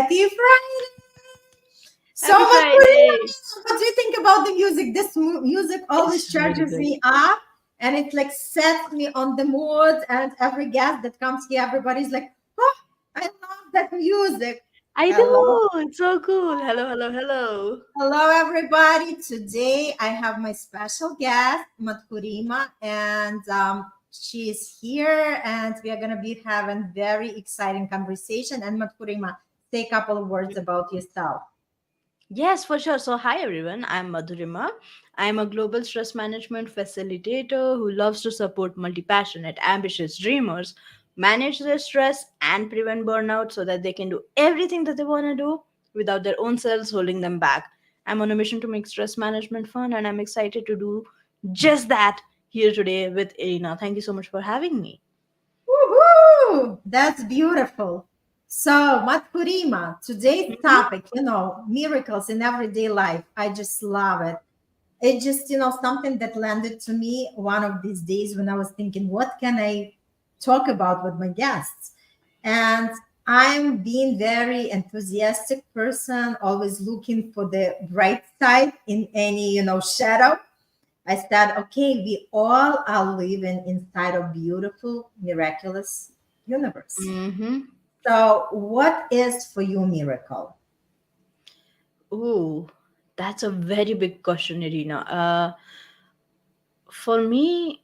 Happy Friday! So Happy Friday. what do you think about the music? This music always It's really charges good. me up, and it like sets me on the mood. And every guest that comes here, everybody's like, "Oh, I love that music." I Hello, do. It's so cool. Hello, hello, hello. hello, everybody. Today I have my special guest, Madhurima, and she's here, and we are gonna be having very exciting conversation. And Madhurima, say a couple of words about yourself. Yes, for sure. So, hi everyone. I'm Madhurima. I'm a global stress management facilitator who loves to support multi passionate, ambitious dreamers manage their stress and prevent burnout so that they can do everything that they want to do without their own selves holding them back. I'm on a mission to make stress management fun, and I'm excited to do just that here today with Irina. Thank you so much for having me. Woohoo! That's beautiful. So, Matkurima, today's Mhm. topic, miracles in everyday life. I just love it. It just, something that landed to me one of these days when I was thinking, what can I talk about with my guests? And I'm being very enthusiastic person, always looking for the bright side in any, shadow. I said, okay, we all are living inside a beautiful, miraculous universe. Mhm. So, what is for you miracle? Ooh, that's a very big question, Irina. For me,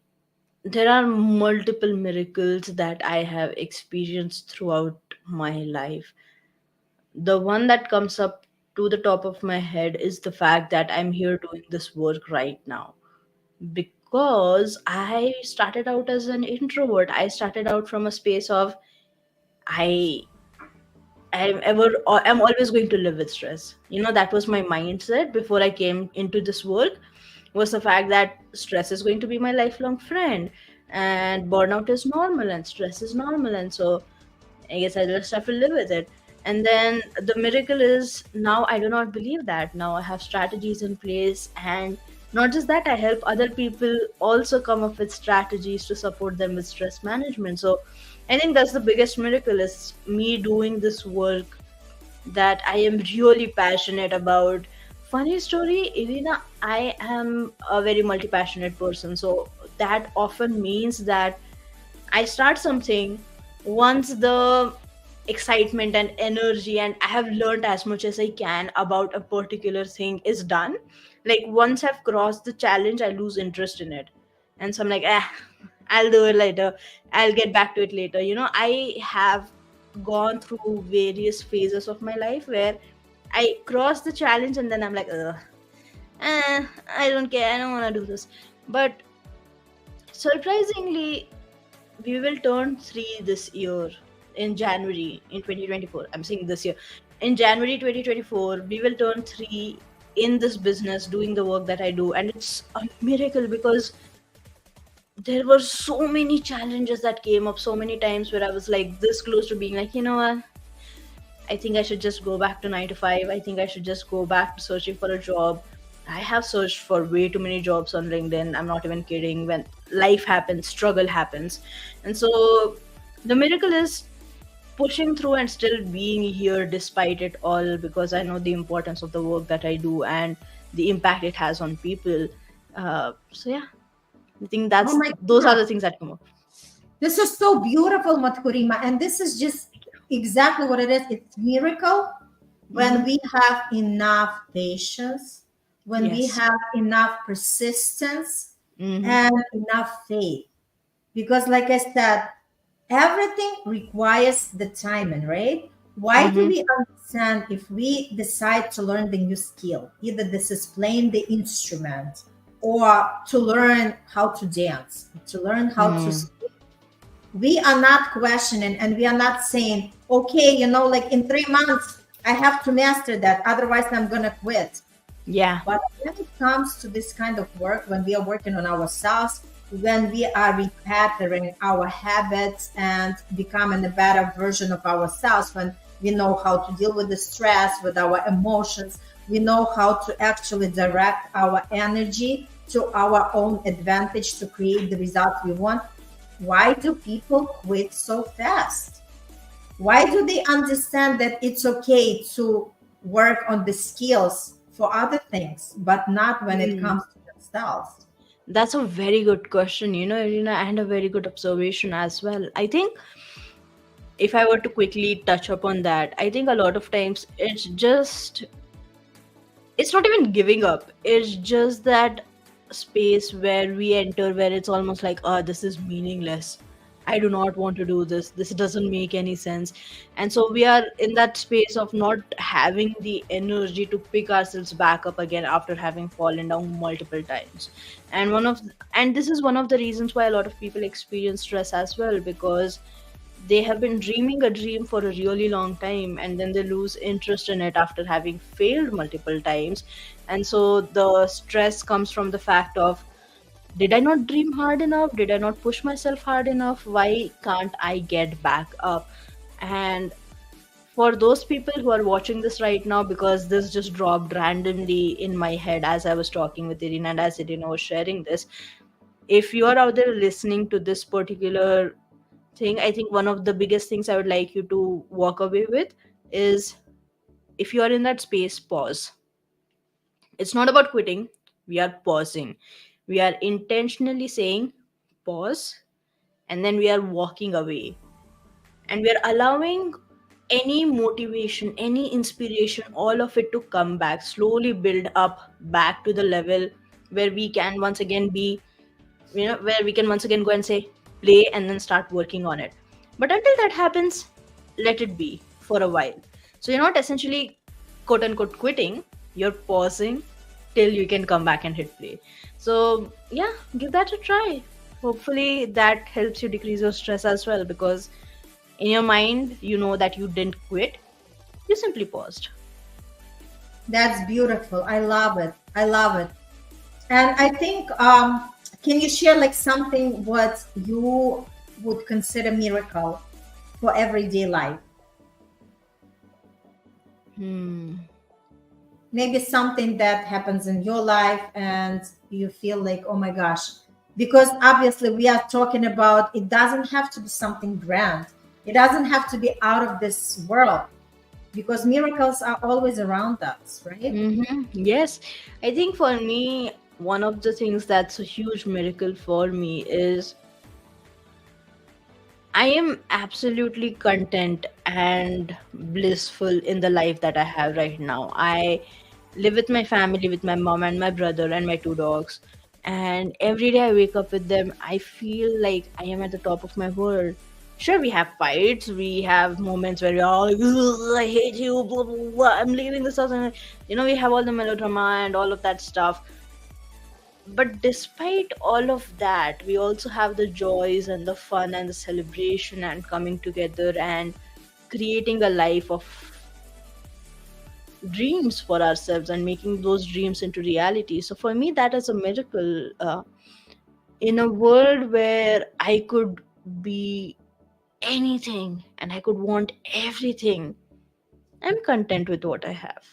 there are multiple miracles that I have experienced throughout my life. The one that comes up to the top of my head is the fact that I'm here doing this work right now. Because I started out as an introvert. I started out from a space of I I'm always going to live with stress. That was my mindset before I came into this work, was the fact that stress is going to be my lifelong friend, and burnout is normal and stress is normal, and so I guess I just have to live with it. And then the miracle is now I do not believe that. Now I have strategies in place, and not just that, I help other people also come up with strategies to support them with stress management. So I think that's the biggest miracle, is me doing this work that I am really passionate about. Funny story, Irina, I am a very multi passionate person. So that often means that I start something once the excitement and energy, and I have learned as much as I can about a particular thing is done. Like once I've crossed the challenge, I lose interest in it. And so I'm like, I'll do it later. I'll get back to it later. I have gone through various phases of my life where I cross the challenge and then I'm like, I don't care. I don't want to do this. But surprisingly, we will turn 3 this year in January in 2024. I'm saying this year. In January 2024, we will turn 3 in this business doing the work that I do. And it's a miracle because there were so many challenges that came up so many times where I was like this close to being like, you know what? I think I should just go back to 9 to 5. I think I should just go back to searching for a job. I have searched for way too many jobs on LinkedIn. I'm not even kidding. When life happens, struggle happens. And so the miracle is pushing through and still being here despite it all, because I know the importance of the work that I do and the impact it has on people. So yeah, I think Oh my those are God. the things that come up. This is so beautiful, Matkurima. And this is just exactly what it is. It's miracle when Hmm. we have enough patience, when we Yes. have enough persistence Hmm. and enough faith. Because, like I said, everything requires the timing, right? Why do Hmm. we understand if we decide to learn the new skill? Either this is playing the instrument or to learn how to dance, to learn how to Hmm. speak. We are not questioning and we are not saying, okay, like in 3 months, I have to master that. Otherwise, I'm going to quit. Yeah. But when it comes to this kind of work, when we are working on ourselves, when we are repattering our habits and becoming a better version of ourselves, when we know how to deal with the stress, with our emotions, we know how to actually direct our energy to our own advantage to create the results we want. Why do people quit so fast? Why do they understand that it's okay to work on the skills for other things, but not when it Hmm. comes to themselves? That's a very good question, Irina, and a very good observation as well. I think if I were to quickly touch upon that, I think a lot of times it's not even giving up. It's just that space where we enter where it's almost like, oh, this is meaningless. I do not want to do this. This doesn't make any sense. And so we are in that space of not having the energy to pick ourselves back up again after having fallen down multiple times. And this is one of the reasons why a lot of people experience stress as well, because they have been dreaming a dream for a really long time, and then they lose interest in it after having failed multiple times. And so the stress comes from the fact of, did I not dream hard enough? Did I not push myself hard enough? Why can't I get back up? And for those people who are watching this right now, because this just dropped randomly in my head as I was talking with Irina and as Irina was sharing this, if you are out there listening to this particular thing, I think one of the biggest things I would like you to walk away with is, if you are in that space, pause. It's not about quitting, we are pausing. We are intentionally saying pause, and then we are walking away. And we are allowing any motivation, any inspiration, all of it to come back, slowly build up back to the level where we can once again be, where we can once again go and say play and then start working on it. But until that happens, let it be for a while. So you're not essentially quote unquote quitting, you're pausing till you can come back and hit play. So yeah, give that a try. Hopefully that helps you decrease your stress as well, because in your mind you know that you didn't quit, you simply paused. That's beautiful. I love it. I love it. And I think, can you share like something what you would consider miracle for everyday life? Hmm. Maybe something that happens in your life and you feel like, oh my gosh, because obviously we are talking about, it doesn't have to be something grand. It doesn't have to be out of this world, because miracles are always around us, right? Yes, I think for me, one of the things that's a huge miracle for me is I am absolutely content and blissful in the life that I have right now. I live with my family, with my mom and my brother and my two dogs. And every day I wake up with them, I feel like I am at the top of my world. Sure, we have fights, we have moments where we're all like, "Ugh, I hate you, blah, blah, blah, I'm leaving this house." And, we have all the melodrama and all of that stuff. But despite all of that, we also have the joys and the fun and the celebration and coming together and creating a life of dreams for ourselves and making those dreams into reality. So for me, that is a miracle. In a world where I could be anything and I could want everything, I'm content with what I have.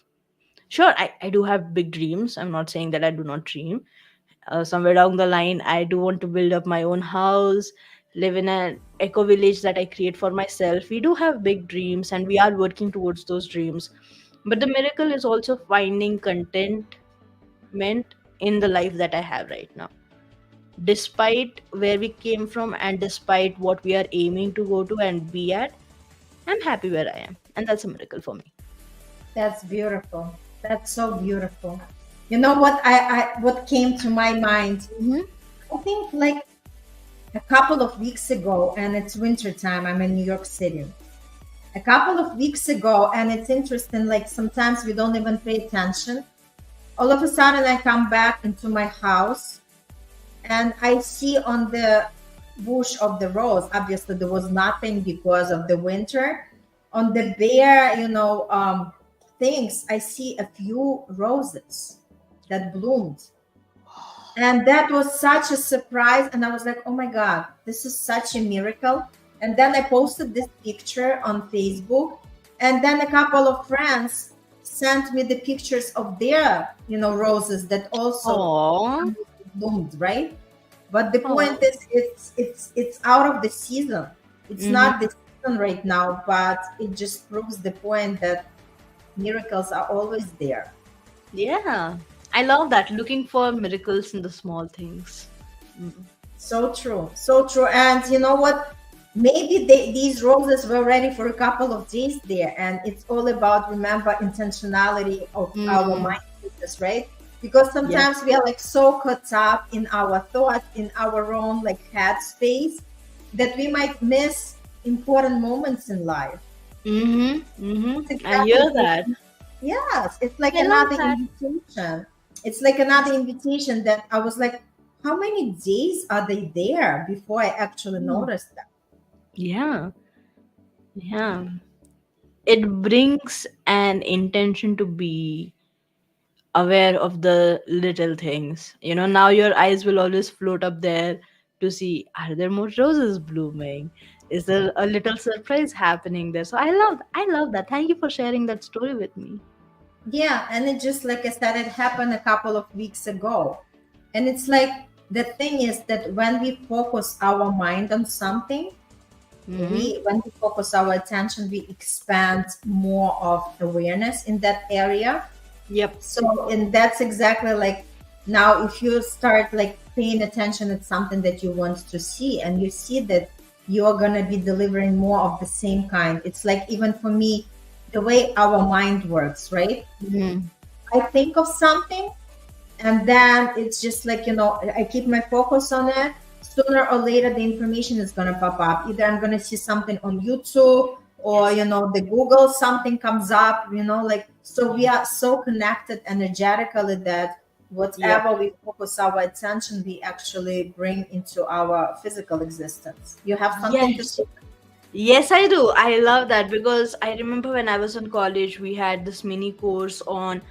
Sure, I do have big dreams. I'm not saying that I do not dream. Somewhere down the line, I do want to build up my own house, live in an eco village that I create for myself. We do have big dreams and we are working towards those dreams. But the miracle is also finding contentment in the life that I have right now. Despite where we came from and despite what we are aiming to go to and be at, I'm happy where I am. And that's a miracle for me. That's beautiful. That's so beautiful. You know what what came to my mind? Hmm. I think like a couple of weeks ago, and it's winter time. I'm in New York City. A couple of weeks ago, and it's interesting, like sometimes we don't even pay attention. All of a sudden I come back into my house and I see on the bush of the rose, obviously there was nothing because of the winter. On the bare, things, I see a few roses that bloomed. And that was such a surprise. And I was like, oh my God, this is such a miracle. And then I posted this picture on Facebook. And then a couple of friends sent me the pictures of their, roses that also Aww. bloomed, right? But the Aww. point is, it's out of the season. It's Hmm. not this. season right now, but it just proves the point that miracles are always there. Yeah. I love that. Looking for miracles in the small things. Mm. So true, so true. And you know what? Maybe these roses were ready for a couple of days there, and it's all about remember intentionality of our Mm. mindfulness, right? Because Yes. sometimes we are like so caught up in our thoughts, in our own like head space, that we might miss important moments in life. Mm-hmm. It's Mm-hmm. I exactly hear that. yes, it's like I love another that. invitation. It's like another invitation that I was like, how many days are they there before I actually Mm. noticed them? Yeah. Yeah. It brings an intention to be aware of the little things. Now your eyes will always float up there to see, are there more roses blooming? Is there a little surprise happening there? So I love that. Thank you for sharing that story with me. Yeah, and it just like I said, it happened a couple of weeks ago. And it's like the thing is that when we focus our mind on something, Mm-hmm. we when we focus our attention, we expand more of awareness in that area. Yep. So, and that's exactly like now, if you start like paying attention at something that you want to see, and you see that you're gonna be delivering more of the same kind. It's like even for me, the way our mind works, right? Mm-hmm. I think of something, and then it's just like I keep my focus on it. Sooner or later, the information is gonna pop up. Either I'm gonna see something on YouTube, or Yes. the Google something comes up. Like so we are so connected energetically that Yep. whatever we focus our attention, we actually bring into our physical existence. You have something to Yes. say? Yes, I do. I love that because I remember when I was in college, we had this mini course on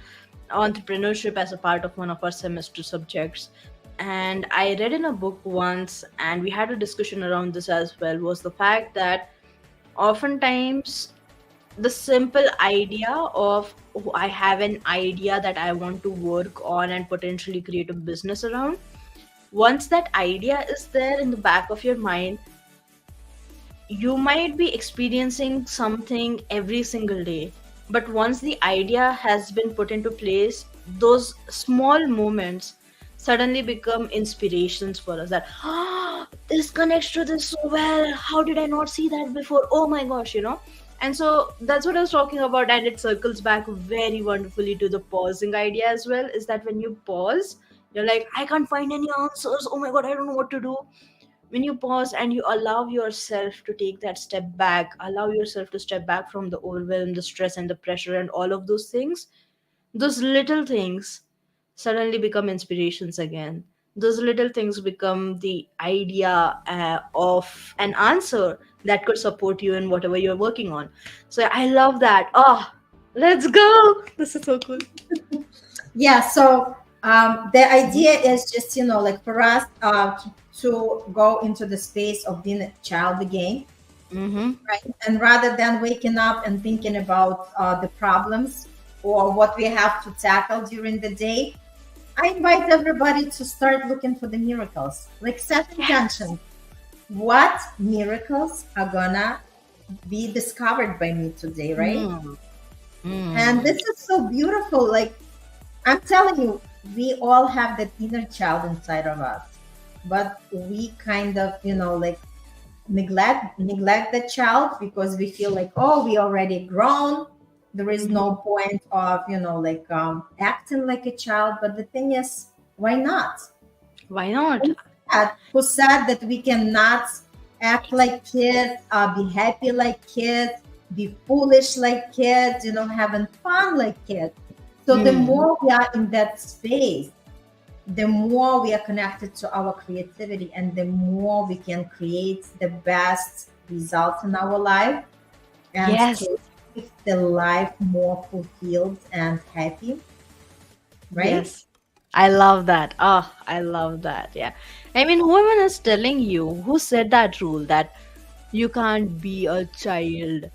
entrepreneurship as a part of one of our semester subjects. And I read in a book once, and we had a discussion around this as well, was the fact that oftentimes the simple idea of, oh, I have an idea that I want to work on and potentially create a business around. Once that idea is there in the back of your mind, you might be experiencing something every single day, but once the idea has been put into place, those small moments suddenly become inspirations for us, that this connects to this so well, how did I not see that before, oh my gosh. And so that's what I was talking about, and it circles back very wonderfully to the pausing idea as well, is that when you pause, you're like, I can't find any answers, oh my god, I don't know what to do. When you pause and you allow yourself to take that step back, allow yourself to step back from the overwhelm, the stress, and the pressure, and all of those things, those little things suddenly become inspirations again. Those little things become the idea of an answer that could support you in whatever you're working on. So I love that. Oh, let's go. This is so cool. Yeah, so the idea is just like for us to go into the space of being a child again, Mm-hmm. right? And rather than waking up and thinking about the problems or what we have to tackle during the day, I invite everybody to start looking for the miracles. Like set intention. What miracles are gonna be discovered by me today, right? Mm. And Mm. this is so beautiful. Like I'm telling you, we all have that inner child inside of us, but we kind of, like neglect the child because we feel like, oh, we already grown. There is Mhm. no point of, like acting like a child. But the thing is, why not? Why not? Who said that we cannot act like kids, be happy like kids, be foolish like kids, having fun like kids? So the Hmm. more we are in that space, the more we are connected to our creativity, and the more we can create the best results in our life, and Yes. to make the life more fulfilled and happy, right? Yes. I love that. Oh, I love that. Yeah. I mean, whoever is telling you, who said that rule that you can't be a child?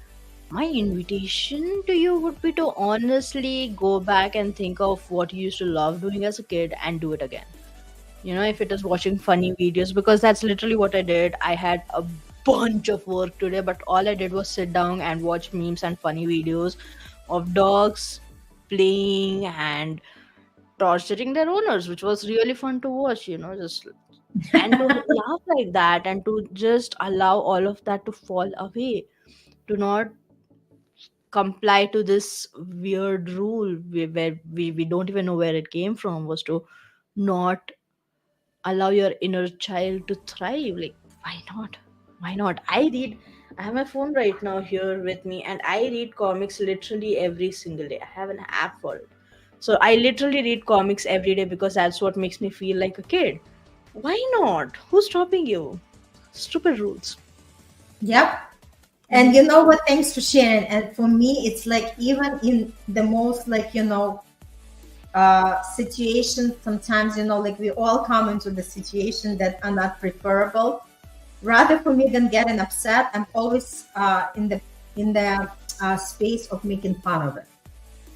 My invitation to you would be to honestly go back and think of what you used to love doing as a kid and do it again. If it is watching funny videos, because that's literally what I did. I had a bunch of work today, but all I did was sit down and watch memes and funny videos of dogs playing and torturing their owners, which was really fun to watch, just and to laugh like that and to just allow all of that to fall away, to not comply to this weird rule where we don't even know where it came from, was to not allow your inner child to thrive. Like, why not? I have my phone right now here with me, and I read comics literally every single day. I have an app for it, so I literally read comics every day because that's what makes me feel like a kid. Why not? Who's stopping you? Stupid rules. Yep. And you know what? Thanks for sharing. And for me, it's like even in the most situation, sometimes like we all come into the situation that are not preferable. Rather for me than getting upset, I'm always in the space of making fun of it.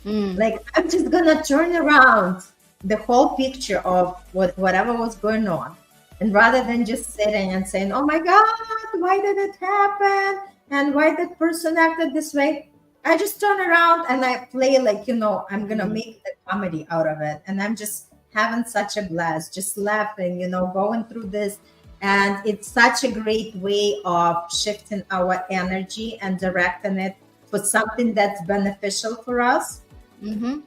Mm. Like I'm just gonna turn around the whole picture of whatever was going on, and rather than just sitting and saying, "Oh my God, why did it happen?" and "Why that person acted this way," I just turn around and I play I'm gonna make the comedy out of it, and I'm just having such a blast, just laughing, going through this. And it's such a great way of shifting our energy and directing it for something that's beneficial for us. Mm-hmm.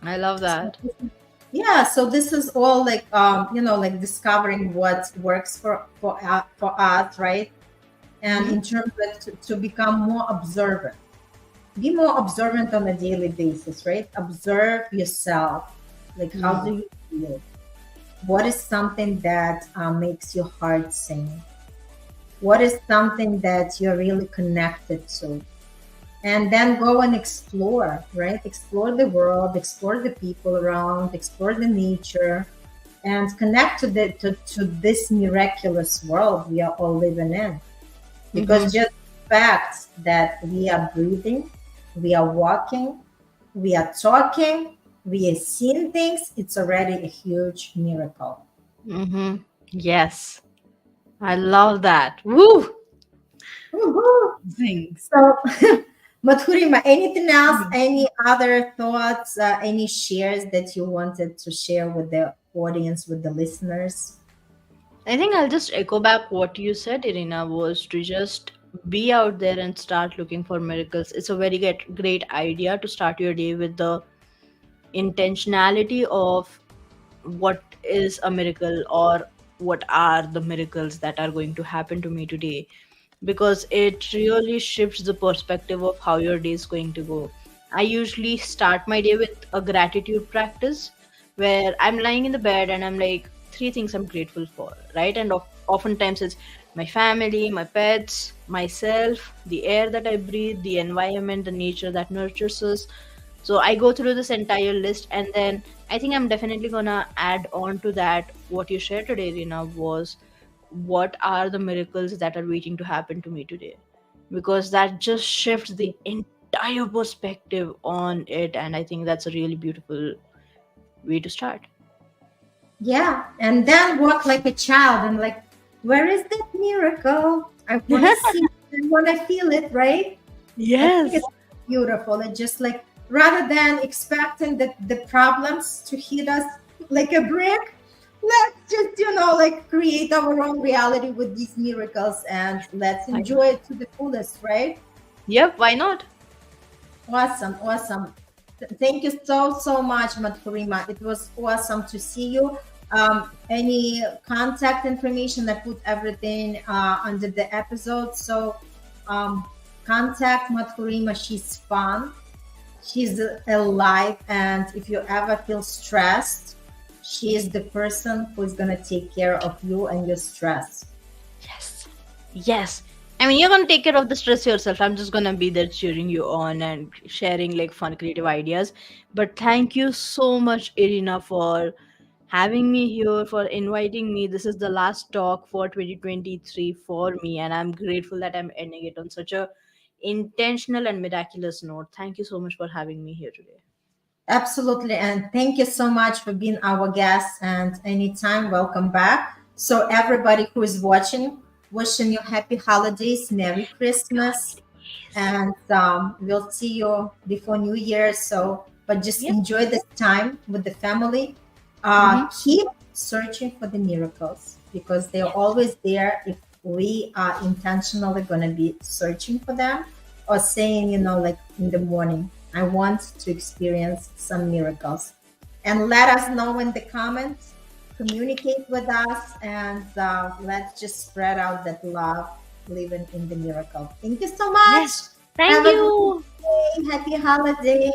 I love So that. yeah, so this is all like discovering what works for us, right? And Mm-hmm. in terms of to become more observant, be more observant on a daily basis, right? Observe yourself. Like, how Mm-hmm. do you feel? What is something that makes your heart sing? What is something that you're really connected to? And then go and explore, right? Explore the world, explore the people around, explore the nature, and connect to this miraculous world we are all living in. Mm-hmm. Because just the fact that we are breathing, we are walking, we are talking, we are seeing things, it's already a huge miracle. Mm-hmm. Yes. I love that. Woo! Woohoo! Zing. So, Madhurima, anything else? Any other thoughts? Any shares that you wanted to share with the audience, with the listeners? I think I'll just echo back what you said, Irina, was to just be out there and start looking for miracles. It's a very great idea to start your day with the intentionality of what is a miracle, or what are the miracles that are going to happen to me today, because it really shifts the perspective of how your day is going to go. I usually start my day with a gratitude practice where I'm lying in the bed and I'm like, three things I'm grateful for, right? And oftentimes it's my family, my pets, myself, the air that I breathe, the environment, the nature that nurtures us. So I go through this entire list, and then I think I'm definitely gonna add on to that. What you shared today, Rina, was what are the miracles that are waiting to happen to me today? Because that just shifts the entire perspective on it, and I think that's a really beautiful way to start. Yeah, and then walk like a child and like, where is that miracle? I want to see it, I want to feel it, right? I think Yes. it's beautiful. It's just like rather than expecting the problems to hit us like a brick, let's just like create our own reality with these miracles and let's Why not? enjoy it to the fullest, right? Yep, why not? Awesome, awesome. Thank you so much, Madhurima. It was awesome to see you. Any contact information, I put everything under the episode. So um, contact Madhurima. She's fun. She's alive. And if you ever feel stressed, she is the person who is going to take care of you and your stress. Yes. Yes. I mean, you're gonna take care of the stress yourself. I'm just gonna be there cheering you on and sharing like fun, creative ideas. But thank you so much, Irina, for having me here, for inviting me. This is the last talk for 2023 for me, and I'm grateful that I'm ending it on such a intentional and miraculous note. Thank you so much for having me here today. Absolutely. And thank you so much for being our guest. And anytime, welcome back. So, everybody who is watching, Wishing you happy holidays, Merry Christmas, and we'll see you before New Year. So, but just Yep. enjoy this time with the family. Mm-hmm. Keep searching for the miracles because they're always there if we are intentionally going to be searching for them or saying, like in the morning, I want to experience some miracles. And let us know in the comments, communicate with us, and let's just spread out that love, living in the miracle. Thank you so much. Yes. Thank Have a great you. day. Happy holidays.